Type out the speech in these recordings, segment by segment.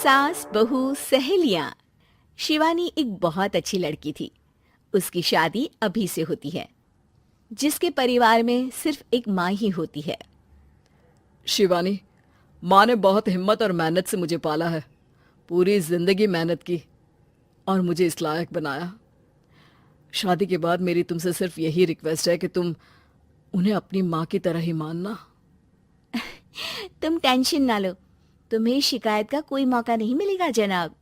सास बहू सहेलियां। शिवानी एक बहुत अच्छी लड़की थी। उसकी शादी अभी से होती है, जिसके परिवार में सिर्फ एक माँ ही होती है। शिवानी, माँ ने बहुत हिम्मत और मेहनत से मुझे पाला है। पूरी जिंदगी मेहनत की और मुझे इस लायक बनाया। शादी के बाद मेरी तुमसे सिर्फ यही रिक्वेस्ट है कि तुम उन्हें अपनी माँ की तरह ही मानना। तुम टेंशन ना लो, तुम्हें शिकायत का कोई मौका नहीं मिलेगा जनाब।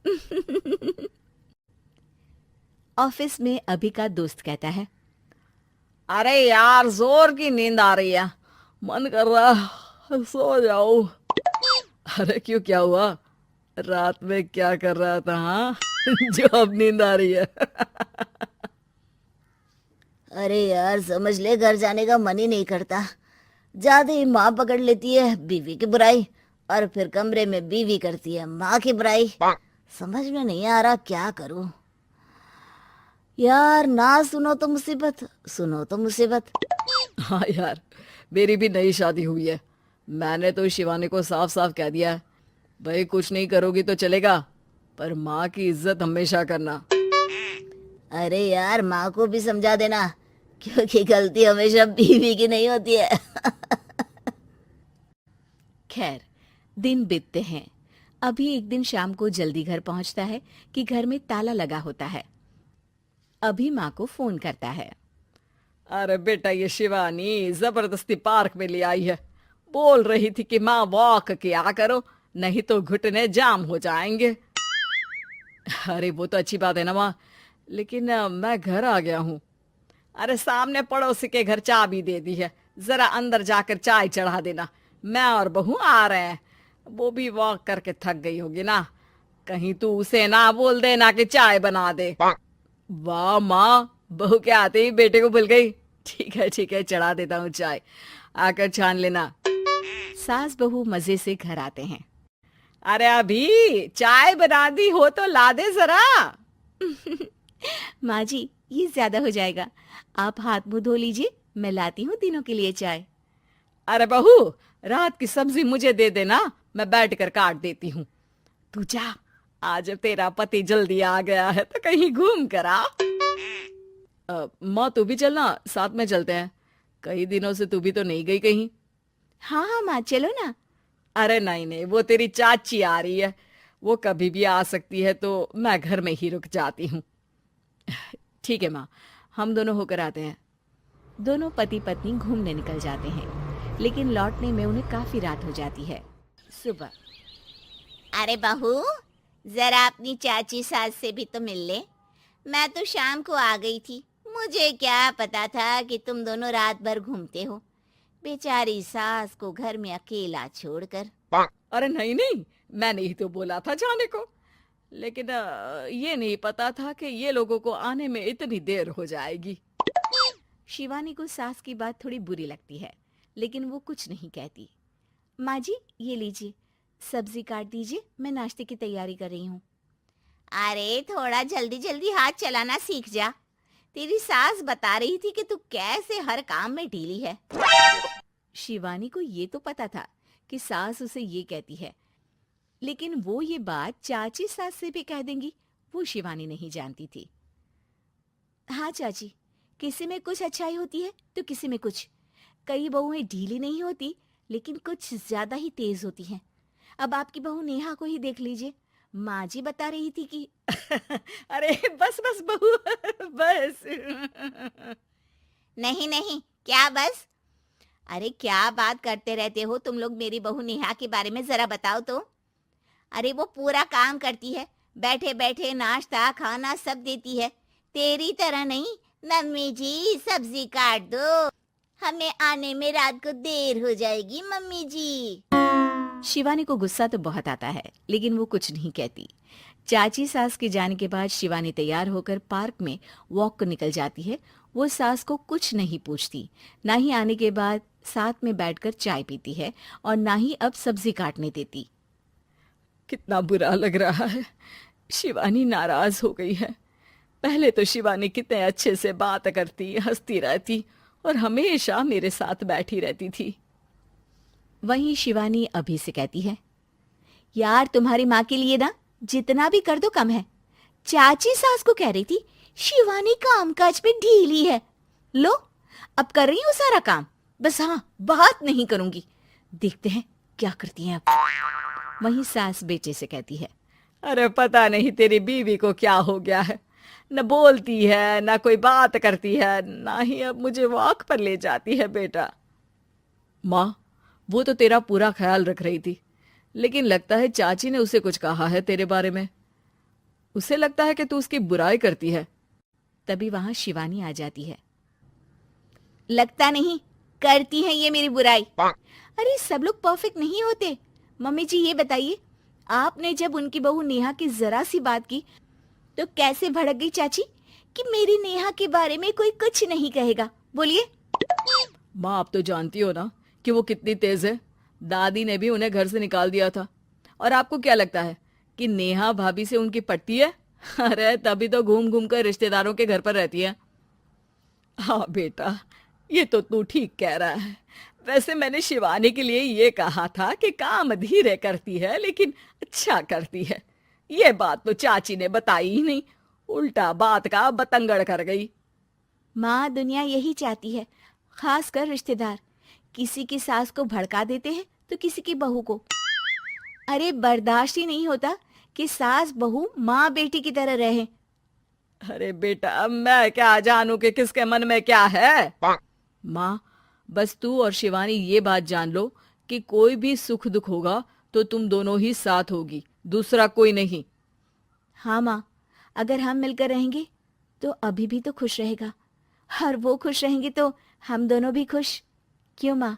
ऑफिस में अभी का दोस्त कहता है, अरे यार, जोर की नींद आ रही है, मन कर रहा है सो जाऊं। अरे क्यों, क्या हुआ? रात में क्या कर रहा था हाँ? जो अब नींद आ रही है। अरे यार, समझ ले, घर जाने का मन ही नहीं करता। ज्यादा ही माँ पकड़ लेती है बीवी की बुराई, और फिर कमरे में बीवी करती है माँ की बुराई। समझ में नहीं आ रहा क्या करूं। यार, ना सुनो तो मुसीबत, सुनो तो मुसीबत। हाँ यार, मेरी भी नई शादी हुई है। मैंने तो शिवानी को साफ साफ कह दिया है, भाई कुछ नहीं करोगी तो चलेगा, पर माँ की इज्जत हमेशा करना। अरे यार, माँ को भी समझा देना, क्योंकि गलती हमेशा बीवी की नहीं होती है। खैर, दिन बीतते हैं। अभी एक दिन शाम को जल्दी घर पहुंचता है कि घर में ताला लगा होता है। अभी माँ को फोन करता है। अरे बेटा, ये शिवानी जबरदस्ती पार्क में ले आई है। बोल रही थी कि माँ वॉक किया करो, नहीं तो घुटने जाम हो जाएंगे। अरे वो तो अच्छी बात है ना माँ, लेकिन मैं घर आ गया हूँ। अरे सामने पड़ोसी के घर चाबी दे दी है, जरा अंदर जाकर चाय चढ़ा देना। मैं और बहू आ रहे हैं। वो भी वॉक करके थक गई होगी ना, कहीं तू उसे ना बोल देना कि चाय बना दे। वाह माँ, बहू के आते ही बेटे को भूल गई। ठीक है, चढ़ा देता हूँ चाय, आकर छान लेना। सास बहू मजे से घर आते हैं। अरे अभी चाय बना दी हो तो ला दे जरा। माँ जी, ये ज्यादा हो जाएगा, आप हाथ मुंह धो लीजिए, मैं लाती हूँ तीनों के लिए चाय। अरे बहू, रात की सब्जी मुझे दे देना, मैं बैठ कर काट देती हूँ। तू जा, आज तेरा पति जल्दी आ गया है तो कहीं घूम कर आ। माँ तू भी चलना, साथ में चलते हैं। कई दिनों से तू भी तो नहीं गई कहीं। हाँ हाँ माँ, चलो ना। अरे नहीं नहीं, वो तेरी चाची आ रही है, वो कभी भी आ सकती है, तो मैं घर में ही रुक जाती हूँ। ठीक है माँ, हम दोनों होकर आते हैं। दोनों पति पत्नी घूमने निकल जाते हैं, लेकिन लौटने में उन्हें काफी रात हो जाती है। सुबह। अरे बहू, जरा अपनी चाची सास से भी तो मिल ले। मैं तो शाम को आ गई थी, मुझे क्या पता था कि तुम दोनों रात भर घूमते हो, बेचारी सास को घर में अकेला छोड़कर। अरे नहीं नहीं, मैंने ही तो बोला था जाने को, लेकिन ये नहीं पता था कि ये लोगों को आने में इतनी देर हो जाएगी। शिवानी को सास की बात थोड़ी बुरी लगती है, लेकिन वो कुछ नहीं कहती। माँ जी, ये लीजिए, सब्जी काट दीजिए, मैं नाश्ते की तैयारी कर रही हूँ। अरे थोड़ा जल्दी जल्दी हाथ चलाना सीख जा। तेरी सास बता रही थी कि तू कैसे हर काम में ढीली है। शिवानी को ये तो पता था कि सास उसे ये कहती है, लेकिन वो ये बात चाची सास से भी कह देंगी, वो शिवानी नहीं जानती थी। हाँ चाची, किसी में कुछ अच्छाई होती है तो किसी में कुछ। कई बहुएं ढीली नहीं होती, लेकिन कुछ ज्यादा ही तेज होती हैं। अब आपकी बहू नेहा को ही देख लीजिए, माँ जी बता रही थी कि अरे बस बस बहू, बस। नहीं नहीं, क्या बस? अरे क्या बात करते रहते हो तुम लोग मेरी बहू नेहा के बारे में, जरा बताओ तो। अरे वो पूरा काम करती है, बैठे बैठे नाश्ता खाना सब देती है। तेरी तरह नहीं, मम्मी जी सब्जी काट दो, हमें आने में रात को देर हो जाएगी मम्मी जी। शिवानी को गुस्सा तो बहुत आता है, लेकिन वो कुछ नहीं कहती। चाची सास के जाने के बाद शिवानी तैयार होकर पार्क में वॉक को निकल जाती है। वो सास को कुछ नहीं पूछती, ना ही आने के बाद साथ में बैठकर चाय पीती है, और ना ही अब सब्जी काटने देती। कितना बुरा लग रहा है, शिवानी नाराज हो गई है। पहले तो शिवानी कितने अच्छे से बात करती, हंसती रहती और हमेशा मेरे साथ बैठी रहती थी। वहीं शिवानी अभी से कहती है, यार तुम्हारी माँ के लिए ना जितना भी कर दो कम है। चाची सास को कह रही थी शिवानी कामकाज में ढीली है। लो अब कर रही हूँ सारा काम, बस हाँ बात नहीं करूंगी। देखते हैं क्या करती हैं अब। वहीं सास बेटे से कहती है, अरे पता नहीं तेरी बीवी को क्या हो गया है, न बोलती है न कोई बात करती है, ना ही अब मुझे वॉक पर ले जाती है बेटा। माँ, वो तो तेरा पूरा ख्याल रख रही थी, लेकिन लगता है चाची ने उसे कुछ कहा है तेरे बारे में। उसे लगता है कि तू उसकी बुराई करती है। तभी वहां शिवानी आ जाती है। लगता नहीं, करती है ये मेरी बुराई। अरे सब लोग परफेक्ट नहीं होते। मम्मी जी ये बताइए, आपने जब उनकी बहू नेहा की जरा सी बात की तो कैसे भड़क गई चाची कि मेरी नेहा के बारे में कोई कुछ नहीं कहेगा। बोलिए। माँ, आप तो जानती हो ना कि वो कितनी तेज है। दादी ने भी उन्हें घर से निकाल दिया था। और आपको क्या लगता है कि नेहा भाभी से उनकी पटती है? अरे तभी तो घूम घूम कर रिश्तेदारों के घर पर रहती है। हाँ बेटा, ये तो तू ठीक कह रहा है। वैसे मैंने शिवानी के लिए ये कहा था कि काम धीरे करती है लेकिन अच्छा करती है। ये बात तो चाची ने बताई ही नहीं, उल्टा बात का बतंगड़ कर गई। माँ, दुनिया यही चाहती है, खासकर रिश्तेदार। किसी की सास को भड़का देते हैं तो किसी की बहू को। अरे बर्दाश्त ही नहीं होता कि सास बहू माँ बेटी की तरह रहे। अरे बेटा, मैं क्या जानूं कि किसके मन में क्या है। माँ, बस तू और शिवानी ये बात जान लो कि कोई भी सुख दुख होगा तो तुम दोनों ही साथ होगी, दूसरा कोई नहीं। हाँ माँ, अगर हम मिलकर रहेंगे तो अभी भी तो खुश रहेगा, और वो खुश रहेंगे तो हम दोनों भी खुश। क्यों माँ?